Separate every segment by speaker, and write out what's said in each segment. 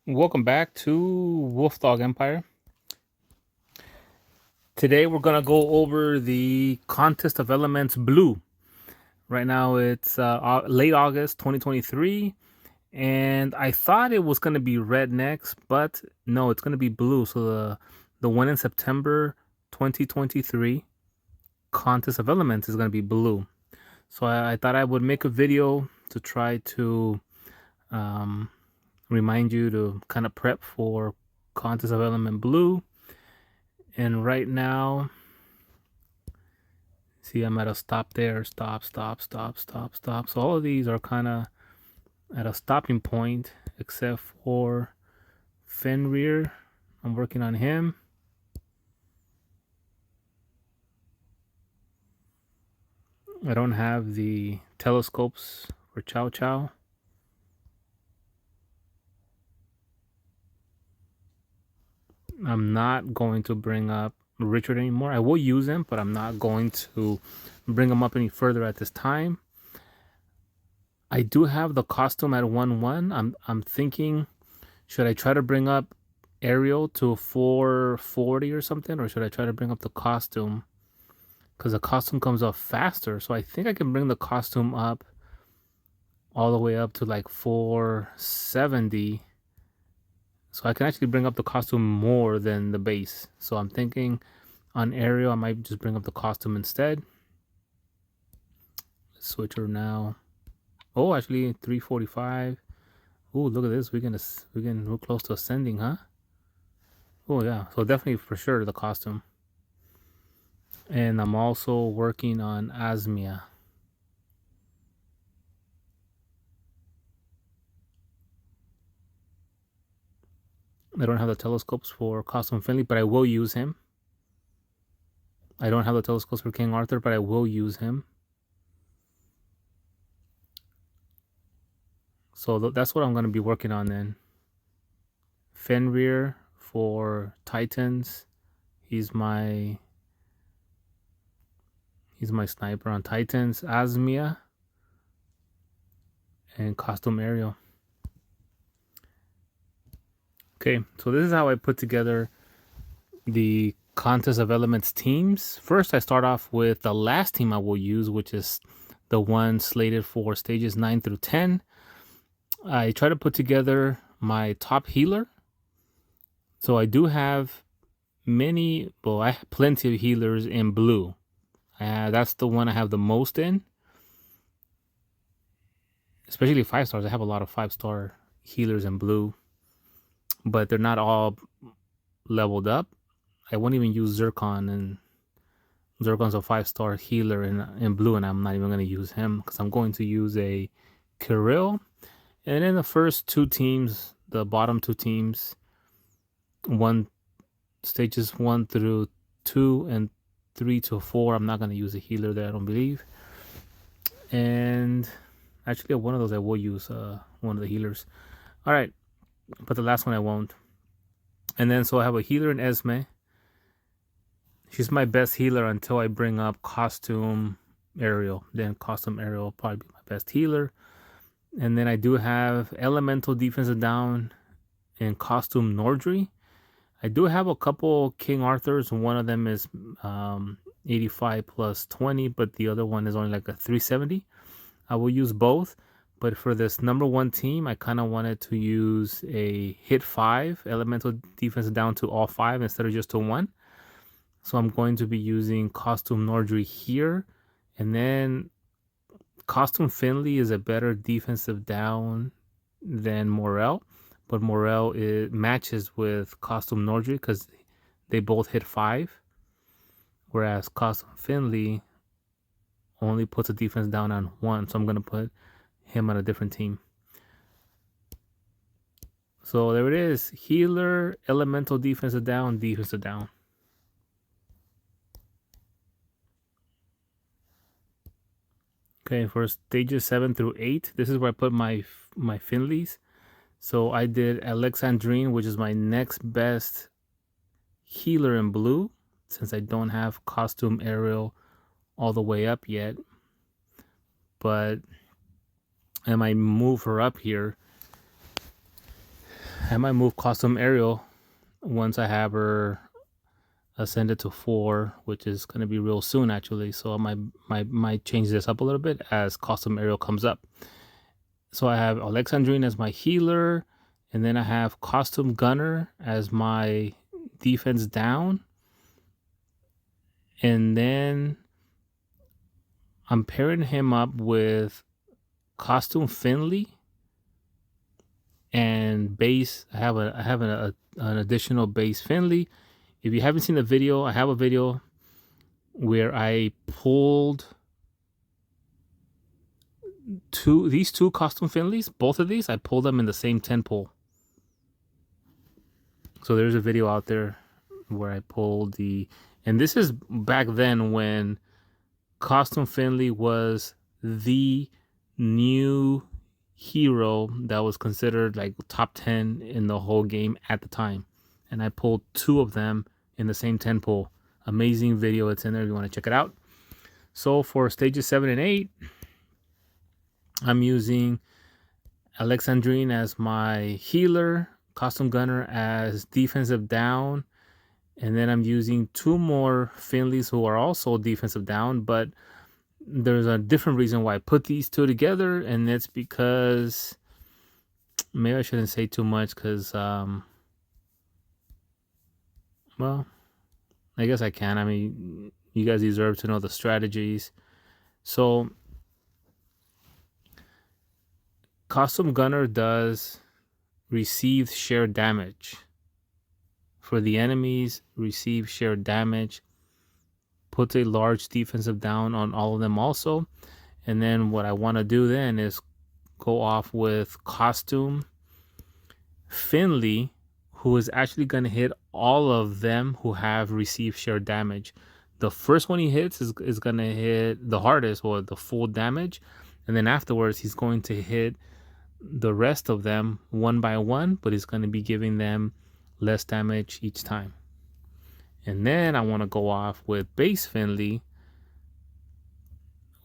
Speaker 1: Welcome back to Wolf Dog Empire. Today we're gonna go over the Contest of Elements Blue. Right now it's late August 2023, and I thought it was gonna be red next, but no, it's gonna be blue. So the one in September 2023 Contest of Elements is gonna be blue. So I thought I would make a video to try to remind you to kind of prep for Contest of Element Blue. And right now, see, I'm at a stop there. Stop. So all of these are kind of at a stopping point, except for Fenrir. I'm working on him. I don't have the telescopes for Chow Chow. I'm not going to bring up Richard anymore. I will use him, but I'm not going to bring him up any further at this time. I do have the costume at 1-1. I'm thinking, should I try to bring up Ariel to 440 or something, or should I try to bring up the costume? Because the costume comes up faster, so I think I can bring the costume up all the way up to like 470. So I can actually bring up the costume more than the base. So I'm thinking on Ariel, I might just bring up the costume instead. Let's switch her now. Oh, actually 345. Oh, look at this. We're close to ascending, huh? Oh yeah. So definitely for sure the costume. And I'm also working on Asmia. I don't have the telescopes for Costume Finley, but I will use him. I don't have the telescopes for King Arthur, but I will use him. So that's what I'm going to be working on then. Fenrir for Titans. He's my sniper on Titans. Asmia and Costume Ariel. Okay, so this is how I put together the Contest of Elements teams. First, I start off with the last team I will use, which is the one slated for stages 9 through 10. I try to put together my top healer. So I do have I have plenty of healers in blue. That's the one I have the most in. Especially 5 stars. I have a lot of 5-star healers in blue, but they're not all leveled up. I won't even use Zircon, and Zircon's a 5-star healer in blue, and I'm not even going to use him because I'm going to use a Kirill. And in the first two teams, the bottom two teams, stages 1 through 2 and 3 to 4, I'm not going to use a healer there, I don't believe. And actually, one of those I will use one of the healers. All right, but the last one I won't. And then so I have a healer in Esme. She's my best healer until I bring up Costume Ariel. Then Costume Ariel will probably be my best healer. And then I do have Elemental Defensive Down in Costume Nordry. I do have a couple King Arthurs. One of them is 85 plus 20, but the other one is only like a 370. I will use both, but for this number 1 team, I kind of wanted to use a hit 5 Elemental Defensive Down to all 5 instead of just to 1. So I'm going to be using Costume Nordry here, and then Costume Finley is a better defensive down than Morel, but Morel matches with Costume Nordry because they both hit 5, whereas Costume Finley only puts a defense down on 1, so I'm going to put him on a different team. So there it is. Healer, Elemental Defensive Down, Defensive Down. Okay, for stages 7 through 8, this is where I put my Finleys. So I did Alexandrine, which is my next best healer in blue, since I don't have Costume Ariel all the way up yet. But I might move her up here. I might move Custom Ariel once I have her ascended to 4, which is going to be real soon actually. So I might change this up a little bit as Custom Ariel comes up. So I have Alexandrine as my healer, and then I have Costume Gunner as my defense down. And then I'm pairing him up with Costume Finley and base. I have an additional base Finley. If you haven't seen the video, I have a video where I pulled these two Costume Finleys. Both of these, I pulled them in the same 10 pull. So there's a video out there where I pulled and this is back then when Costume Finley was the new hero that was considered like top 10 in the whole game at the time. And I pulled 2 of them in the same 10 pull. Amazing video. It's in there if you want to check it out. So for stages 7 and 8, I'm using Alexandrine as my healer, Costume Gunner as defensive down, and then I'm using 2 more Finleys who are also defensive down, but there's a different reason why I put these 2 together, and it's because maybe I shouldn't say too much because, well, I guess I can. I mean, you guys deserve to know the strategies. So Costume Gunner does receive shared damage. For the enemies, receive shared damage. Puts a large defensive down on all of them also. And then what I want to do then is go off with Costume Finley, who is actually going to hit all of them who have received shared damage. The first one he hits is going to hit the hardest or the full damage. And then afterwards, he's going to hit the rest of them one by one, but he's going to be giving them less damage each time. And then I want to go off with base Finley,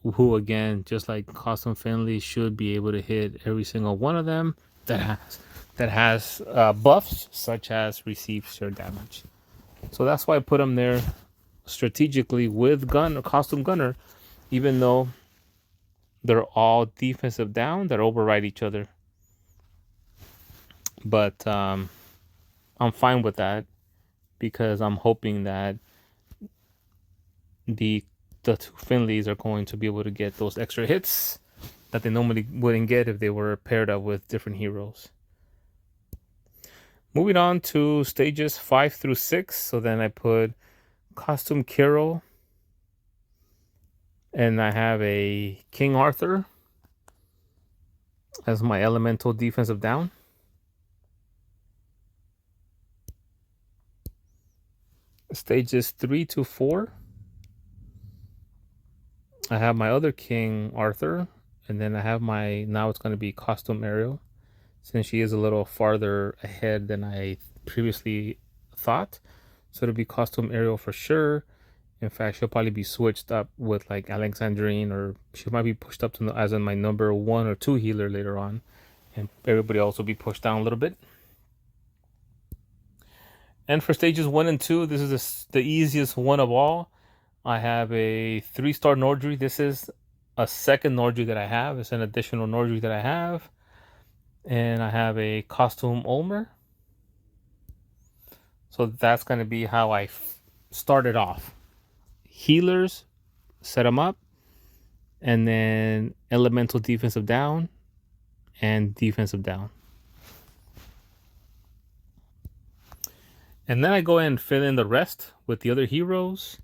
Speaker 1: who again, just like Costume Finley, should be able to hit every single one of them that has buffs such as receive shared damage. So that's why I put them there strategically with Costume Gunner, even though they're all defensive down, that override each other. But I'm fine with that because I'm hoping that the 2 Finleys are going to be able to get those extra hits that they normally wouldn't get if they were paired up with different heroes. Moving on to stages 5 through 6. So then I put Costume Carol, and I have a King Arthur as my elemental defensive down. Stages 3 to 4, I have my other King Arthur, and then I have now it's going to be Costume Ariel, since she is a little farther ahead than I previously thought. So it'll be Costume Ariel for sure. In fact, she'll probably be switched up with like Alexandrine, or she might be pushed up to as in my number 1 or 2 healer later on, and everybody else will be pushed down a little bit. And for stages 1 and 2, this is the easiest one of all. I have a 3-star Nordry. This is a second Nordry that I have. It's an additional Nordry that I have. And I have a Costume Ulmer. So that's going to be how I started off. Healers, set them up. And then elemental defensive down and defensive down. And then I go ahead and fill in the rest with the other heroes.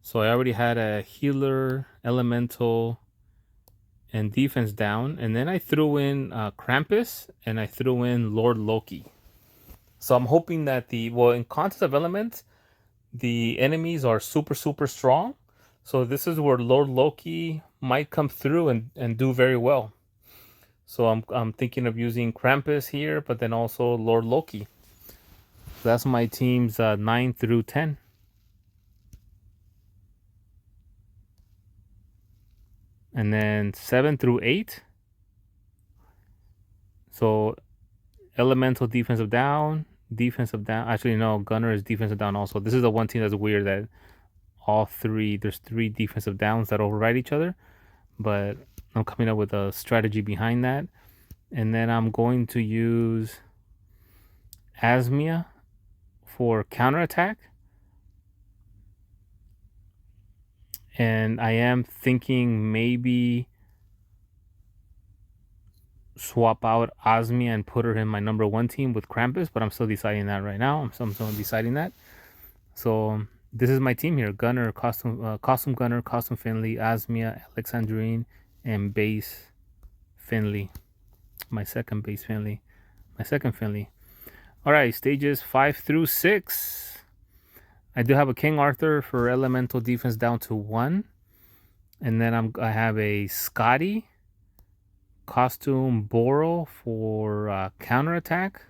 Speaker 1: So I already had a healer, elemental, and defense down. And then I threw in Krampus, and I threw in Lord Loki. So I'm hoping that in Contest of Elements, the enemies are super, super strong. So this is where Lord Loki might come through and do very well. So I'm thinking of using Krampus here, but then also Lord Loki. So that's my teams 9 through 10. And then 7 through 8. So Elemental defensive down, defensive down. Actually, no, Gunner is defensive down also. This is the one team that's weird that there's three defensive downs that override each other. But I'm coming up with a strategy behind that. And then I'm going to use Asmia for counterattack. And I am thinking maybe swap out Osmia and put her in my number one team with Krampus, but I'm still deciding that right now. I'm still deciding that. So this is my team here: Gunner, costume Gunner, costume Finley, Osmia, Alexandrine, and base Finley. My second base Finley. All right, stages 5 through 6. I do have a King Arthur for elemental defense down to 1. And then I have a Scotty, costume Boral for counterattack.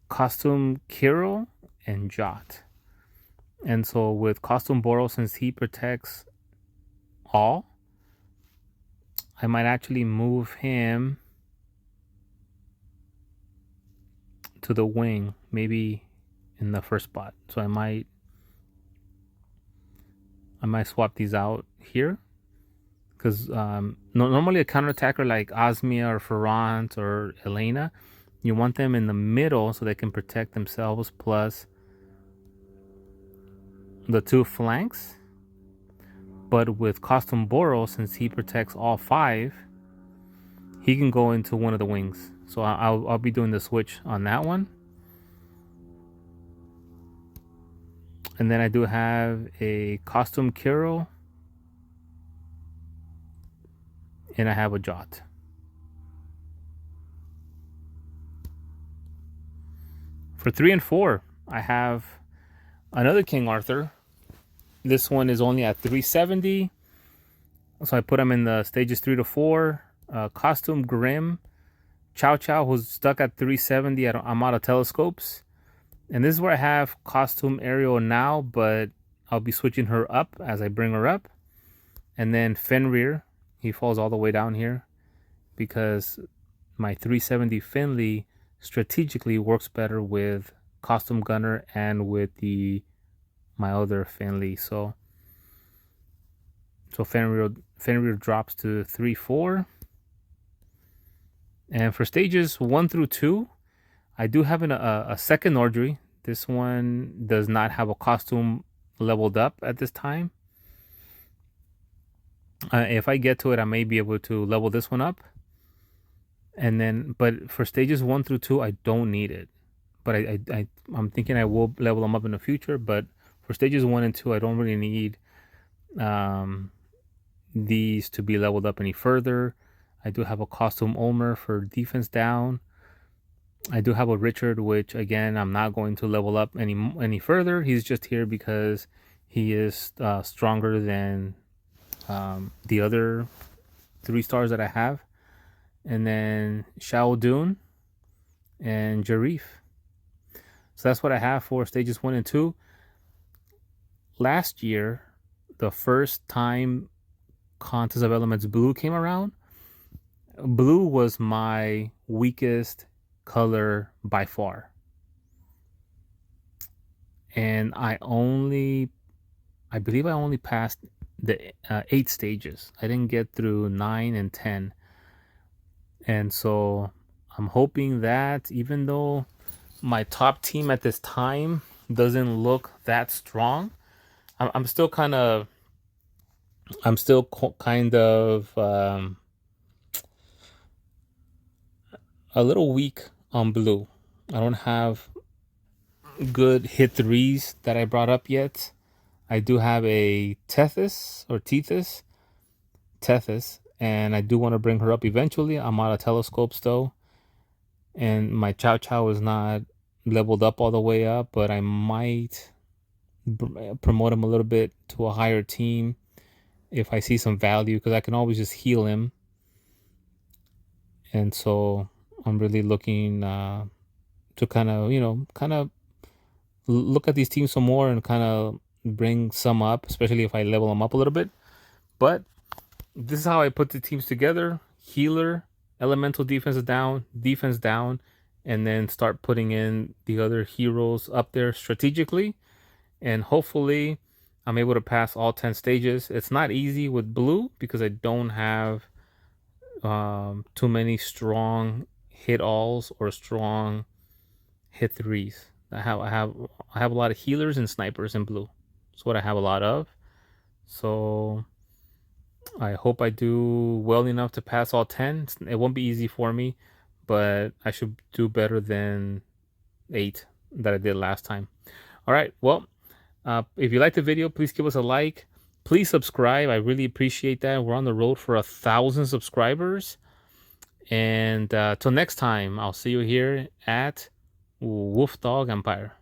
Speaker 1: Costume Kirill and Jot. And so with costume Boral, since he protects all, I might actually move him to the wing, maybe in the first spot. So I might swap these out here, because normally a counterattacker like Osmia or Ferrant or Elena, you want them in the middle so they can protect themselves plus the 2 flanks. But with costume Boral, since he protects all 5, he can go into one of the wings. So I'll be doing the switch on that one. And then I do have a costume Kirill, and I have a Jot. For 3 and 4, I have another King Arthur. This one is only at 370. So I put him in the stages 3 to 4. Costume Grim, Chow Chow, who's stuck at 370. I'm out of telescopes. And this is where I have costume Ariel now, but I'll be switching her up as I bring her up. And then Fenrir, he falls all the way down here because my 370 Finley strategically works better with costume Gunner and with my other Finley. So Fenrir drops to 3-4. And for stages 1 through 2, I do have a second Nordry. This one does not have a costume leveled up at this time. If I get to it, I may be able to level this one up. And then, but for stages 1 through 2, I don't need it. But I'm thinking I will level them up in the future. But for stages 1 and 2, I don't really need these to be leveled up any further. I do have a costume Ulmer for defense down. I do have a Richard, which again, I'm not going to level up any further. He's just here because he is stronger than the other 3 stars that I have. And then Shao Dun and Jarif. So that's what I have for stages 1 and 2. Last year, the first time Contest of Elements Blue came around, blue was my weakest color by far. And I believe I only passed the 8 stages. I didn't get through 9 and 10. And so I'm hoping that even though my top team at this time doesn't look that strong, I'm still kind of a little weak on blue. I don't have good hit 3s that I brought up yet. I do have a Tethys, and I do want to bring her up eventually. I'm out of telescopes though, and my Chow Chow is not leveled up all the way up, but I might promote him a little bit to a higher team if I see some value, because I can always just heal him. And so I'm really looking to kind of look at these teams some more and kind of bring some up, especially if I level them up a little bit. But this is how I put the teams together: healer, elemental defense down, and then start putting in the other heroes up there strategically. And hopefully, I'm able to pass all 10 stages. It's not easy with blue because I don't have too many strong hit alls or strong hit threes. I have a lot of healers and snipers in blue. That's what I have a lot of. So I hope I do well enough to pass all 10. It won't be easy for me, but I should do better than 8 that I did last time. All right. Well, if you liked the video, please give us a like. Please subscribe. I really appreciate that. We're on the road for 1,000 subscribers. And till next time, I'll see you here at Wolf Dog Empire.